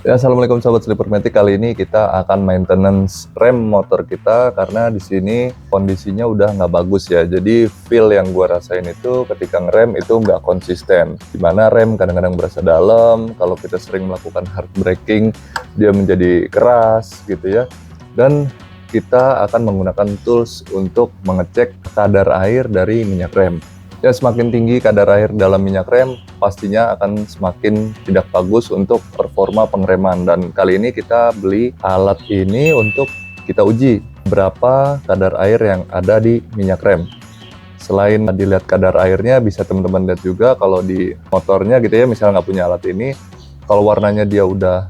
Ya, assalamualaikum sobat Sleepermatic. Kali ini kita akan maintenance rem motor kita karena di sini kondisinya udah nggak bagus ya. Jadi feel yang gua rasain itu ketika ngerem itu nggak konsisten. Dimana rem kadang-kadang berasa dalam, kalau kita sering melakukan hard braking dia menjadi keras gitu ya. Dan kita akan menggunakan tools untuk mengecek kadar air dari minyak rem. Ya, semakin tinggi kadar air dalam minyak rem, pastinya akan semakin tidak bagus untuk performa pengereman. Dan kali ini kita beli alat ini untuk kita uji berapa kadar air yang ada di minyak rem. Selain dilihat kadar airnya, bisa teman-teman lihat juga kalau di motornya gitu ya, misalnya nggak punya alat ini, kalau warnanya dia udah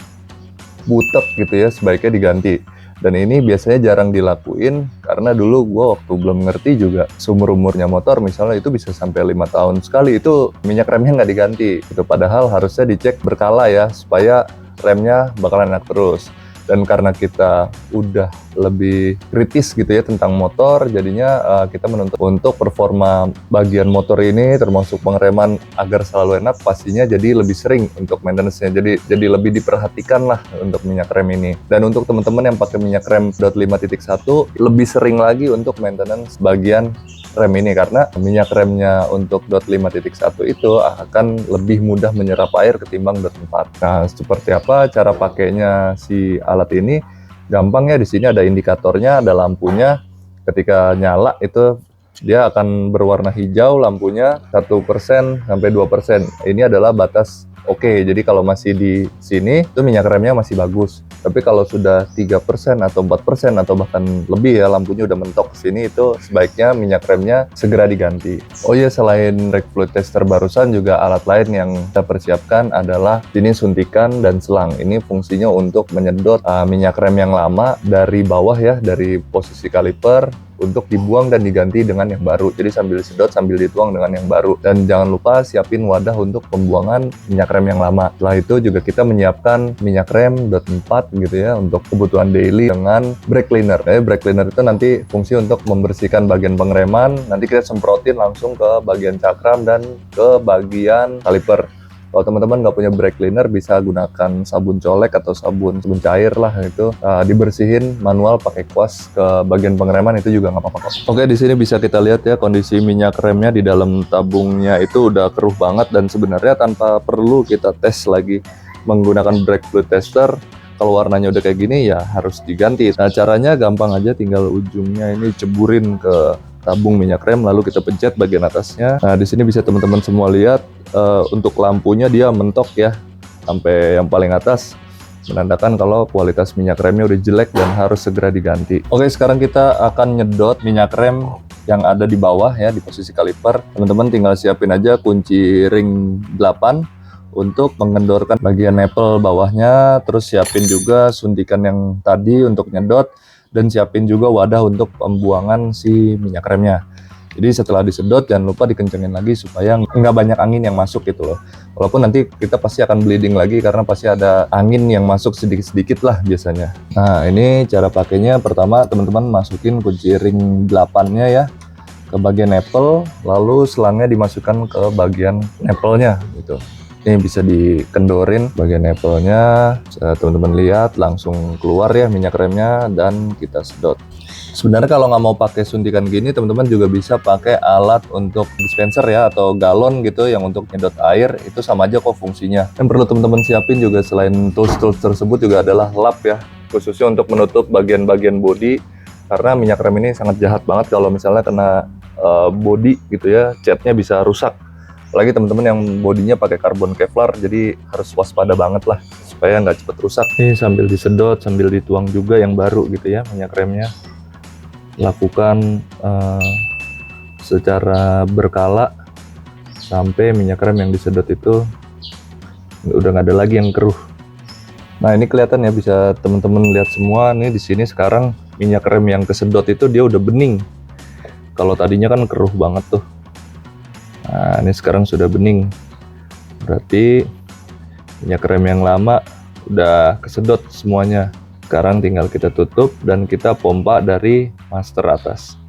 butek gitu ya, sebaiknya diganti. Dan ini biasanya jarang dilakuin karena dulu gue waktu belum ngerti juga seumur-umurnya motor misalnya itu bisa sampai 5 tahun sekali itu minyak remnya nggak diganti. Itu padahal harusnya dicek berkala ya supaya remnya bakalan enak terus. Dan karena kita udah lebih kritis gitu ya tentang motor, jadinya kita menuntut untuk performa bagian motor ini termasuk pengereman agar selalu enak, pastinya jadi lebih sering untuk maintenance-nya. Jadi lebih diperhatikan lah untuk minyak rem ini. Dan untuk teman-teman yang pakai minyak rem .5.1 lebih sering lagi untuk maintenance bagian rem ini karena minyak remnya untuk .5.1 itu akan lebih mudah menyerap air ketimbang .4. Nah, seperti apa cara pakainya si alat ini? Gampang ya, di sini ada indikatornya, ada lampunya. Ketika nyala itu dia akan berwarna hijau lampunya 1% sampai 2%. Ini adalah batas oke. Jadi kalau masih di sini itu minyak remnya masih bagus. Tapi kalau sudah 3% atau 4% atau bahkan lebih ya lampunya udah mentok ke sini, itu sebaiknya minyak remnya segera diganti. Oh iya, selain brake fluid tester barusan juga alat lain yang kita persiapkan adalah ini suntikan dan selang. Ini fungsinya untuk menyedot minyak rem yang lama dari bawah ya, dari posisi kaliper untuk dibuang dan diganti dengan yang baru. Jadi sambil sedot sambil dituang dengan yang baru. Dan jangan lupa siapin wadah untuk pembuangan minyak rem yang lama. Setelah itu juga kita menyiapkan minyak rem .4 gitu ya untuk kebutuhan daily dengan brake cleaner. Brake cleaner itu nanti fungsi untuk membersihkan bagian pengereman. Nanti kita semprotin langsung ke bagian cakram dan ke bagian kaliper. Kalau teman-teman nggak punya brake cleaner, bisa gunakan sabun colek atau sabun cair lah, itu dibersihin manual pakai kuas ke bagian pengereman, itu juga nggak apa-apa kok. Oke, di sini bisa kita lihat ya kondisi minyak remnya di dalam tabungnya itu udah keruh banget, dan sebenarnya tanpa perlu kita tes lagi menggunakan brake fluid tester. Kalau warnanya udah kayak gini ya harus diganti. Nah, caranya gampang aja, tinggal ujungnya ini ceburin ke tabung minyak rem, lalu kita pencet bagian atasnya. Nah, di sini bisa teman-teman semua lihat untuk lampunya dia mentok ya sampai yang paling atas, menandakan kalau kualitas minyak remnya udah jelek dan harus segera diganti. Oke, sekarang kita akan nyedot minyak rem yang ada di bawah ya, di posisi kaliper. Teman-teman tinggal siapin aja kunci ring 8 untuk mengendorkan bagian nipple bawahnya, terus siapin juga suntikan yang tadi untuk nyedot, dan siapin juga wadah untuk pembuangan si minyak remnya. Jadi setelah disedot jangan lupa dikencengin lagi supaya nggak banyak angin yang masuk gitu loh. Walaupun nanti kita pasti akan bleeding lagi karena pasti ada angin yang masuk sedikit-sedikit lah biasanya. Nah, ini cara pakainya. Pertama teman-teman masukin kunci ring 8-nya ya ke bagian nipple, lalu selangnya dimasukkan ke bagian nipple-nya gitu. Ini bisa dikendorin bagian nipple-nya, teman-teman lihat langsung keluar ya minyak remnya, dan kita sedot. Sebenarnya kalau nggak mau pakai suntikan gini, teman-teman juga bisa pakai alat untuk dispenser ya, atau galon gitu yang untuk nyedot air, itu sama aja kok fungsinya. Yang perlu teman-teman siapin juga selain tools-tools tersebut juga adalah lap ya, khususnya untuk menutup bagian-bagian bodi, karena minyak rem ini sangat jahat banget kalau misalnya kena bodi gitu ya, catnya bisa rusak. Apalagi teman-teman yang bodinya pakai karbon Kevlar, jadi harus waspada banget lah supaya nggak cepet rusak. Ini sambil disedot sambil dituang juga yang baru gitu ya minyak remnya. Lakukan secara berkala sampai minyak rem yang disedot itu udah nggak ada lagi yang keruh. Nah, ini kelihatan ya, bisa teman-teman lihat semua nih di sini sekarang minyak rem yang kesedot itu dia udah bening. Kalau tadinya kan keruh banget tuh. Nah, ini sekarang sudah bening. Berarti minyak rem yang lama udah kesedot semuanya. Sekarang tinggal kita tutup dan kita pompa dari master atas.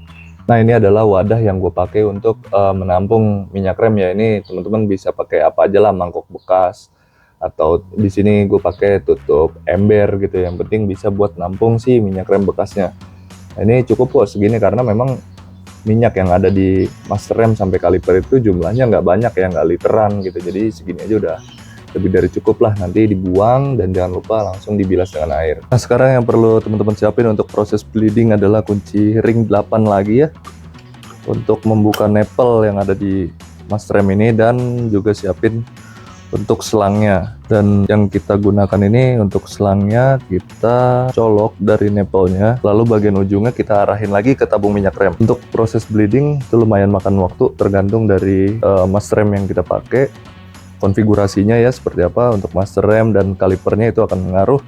Nah, ini adalah wadah yang gue pakai untuk menampung minyak rem ya. Ini teman-teman bisa pakai apa aja lah, mangkok bekas atau di sini gue pakai tutup ember gitu. Yang penting bisa buat nampung si minyak rem bekasnya. Nah, ini cukup kok segini karena memang minyak yang ada di master rem sampai kaliper itu jumlahnya nggak banyak ya, nggak literan gitu. Jadi segini aja udah lebih dari cukup lah. Nanti dibuang dan jangan lupa langsung dibilas dengan air. Nah, sekarang yang perlu teman-teman siapin untuk proses bleeding adalah kunci ring 8 lagi ya, untuk membuka nipple yang ada di master rem ini, dan juga siapin untuk selangnya. Dan yang kita gunakan ini untuk selangnya kita colok dari nipple-nya, lalu bagian ujungnya kita arahin lagi ke tabung minyak rem. Untuk proses bleeding itu lumayan makan waktu, tergantung dari master rem yang kita pakai, konfigurasinya ya seperti apa. Untuk master rem dan kalipernya itu akan mengaruh.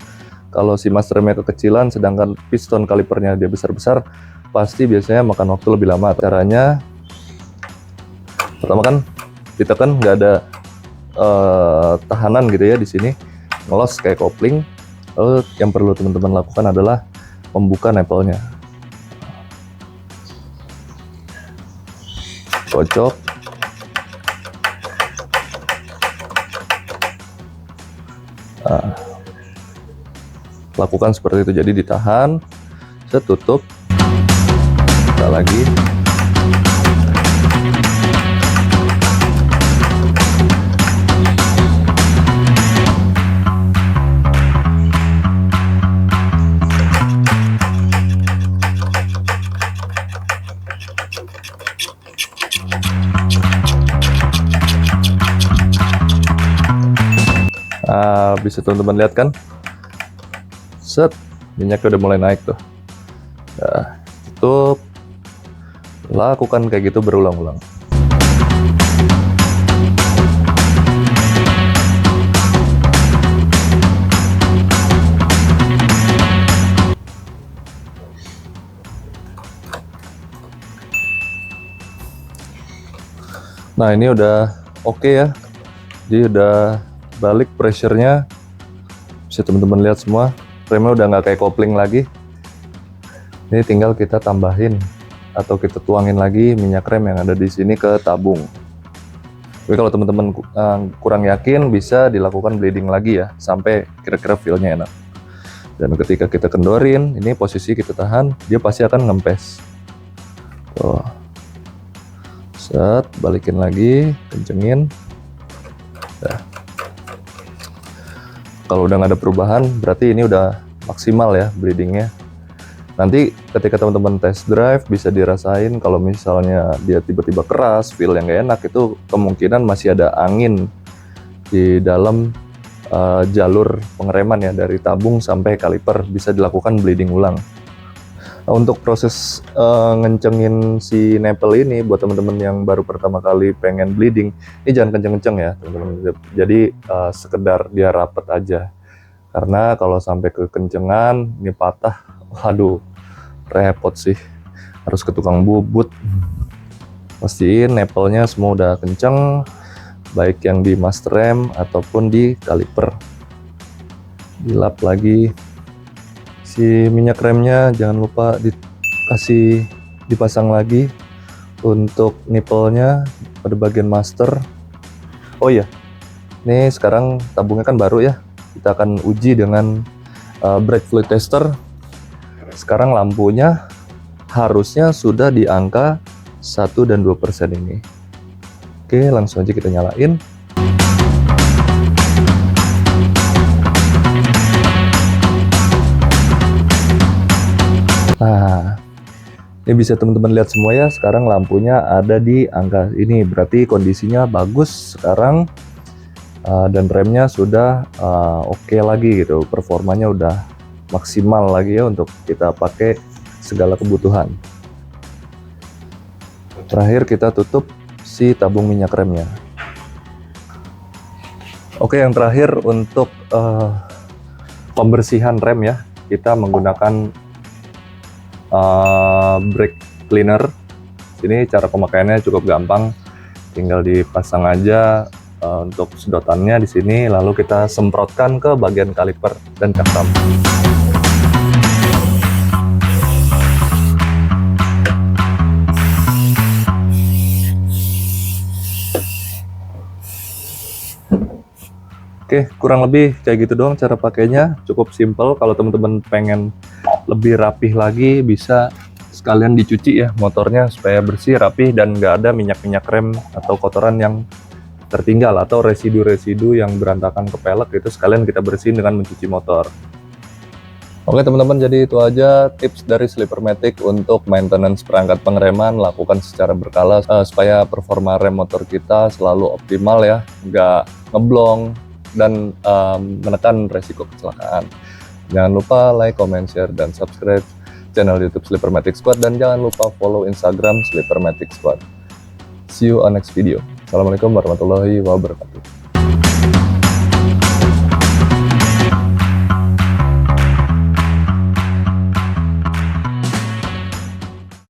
Kalau si master remnya kekecilan sedangkan piston kalipernya dia besar-besar, pasti biasanya makan waktu lebih lama. Caranya pertama kan kita kan nggak ada tahanan gitu ya di sini, ngelos kayak kopling. Lalu yang perlu teman-teman lakukan adalah membuka nipple-nya, kocok, lakukan seperti itu. Jadi ditahan, saya tutup, buka lagi. Bisa teman-teman lihat kan, set, minyaknya udah mulai naik tuh. Nah, tutup, lakukan kayak gitu berulang-ulang. Nah, ini udah oke ya, jadi udah balik pressure-nya. Bisa teman-teman lihat semua, remnya udah nggak kayak kopling lagi. Ini tinggal kita tambahin atau kita tuangin lagi minyak rem yang ada di sini ke tabung. Tapi kalau teman-teman kurang yakin, bisa dilakukan bleeding lagi ya, sampai kira-kira feel-nya enak. Dan ketika kita kendorin, ini posisi kita tahan, dia pasti akan ngempes. Tuh. Set, balikin lagi, kencengin. Nah. Kalau udah nggak ada perubahan, berarti ini udah maksimal ya bleedingnya. Nanti ketika teman-teman test drive bisa dirasain kalau misalnya dia tiba-tiba keras, feel yang nggak enak, itu kemungkinan masih ada angin di dalam jalur pengereman ya, dari tabung sampai kaliper. Bisa dilakukan bleeding ulang. Nah, untuk proses ngencengin si nipple ini buat teman-teman yang baru pertama kali pengen bleeding, ini jangan kenceng-kenceng ya teman-teman. Jadi sekedar dia rapet aja, karena kalau sampai kekencengan ini patah, waduh repot sih, harus ke tukang bubut. Pastiin nipple-nya semua udah kenceng, baik yang di master rem ataupun di kaliper. Dilap lagi. Si minyak remnya jangan lupa dipasang lagi untuk nipple-nya pada bagian master. Oh iya, ini sekarang tabungnya kan baru ya, kita akan uji dengan brake fluid tester. Sekarang lampunya harusnya sudah di angka 1 dan 2% ini. Oke, langsung aja kita nyalain. Nah, ini bisa teman-teman lihat semua ya, sekarang lampunya ada di angka ini, berarti kondisinya bagus sekarang. Dan remnya sudah oke lagi gitu, performanya udah maksimal lagi ya untuk kita pakai segala kebutuhan. Terakhir kita tutup si tabung minyak remnya. Oke, yang terakhir untuk pembersihan rem ya, kita menggunakan brake cleaner. Ini cara pemakaiannya cukup gampang, tinggal dipasang aja untuk sedotannya di sini, lalu kita semprotkan ke bagian kaliper dan custom. Oke, kurang lebih kayak gitu doang cara pakainya, cukup simple. Kalau teman-teman pengen lebih rapih lagi, bisa sekalian dicuci ya motornya supaya bersih, rapih, dan nggak ada minyak-minyak rem atau kotoran yang tertinggal atau residu-residu yang berantakan ke pelek, itu sekalian kita bersihin dengan mencuci motor. Oke teman-teman, jadi itu aja tips dari Slippermatic untuk maintenance perangkat pengereman. Lakukan secara berkala supaya performa rem motor kita selalu optimal ya, nggak ngeblong dan menekan resiko kecelakaan. Jangan lupa like, comment, share, dan subscribe channel YouTube Slippermatic Squad, dan jangan lupa follow Instagram Slippermatic Squad. See you on next video. Assalamualaikum warahmatullahi wabarakatuh.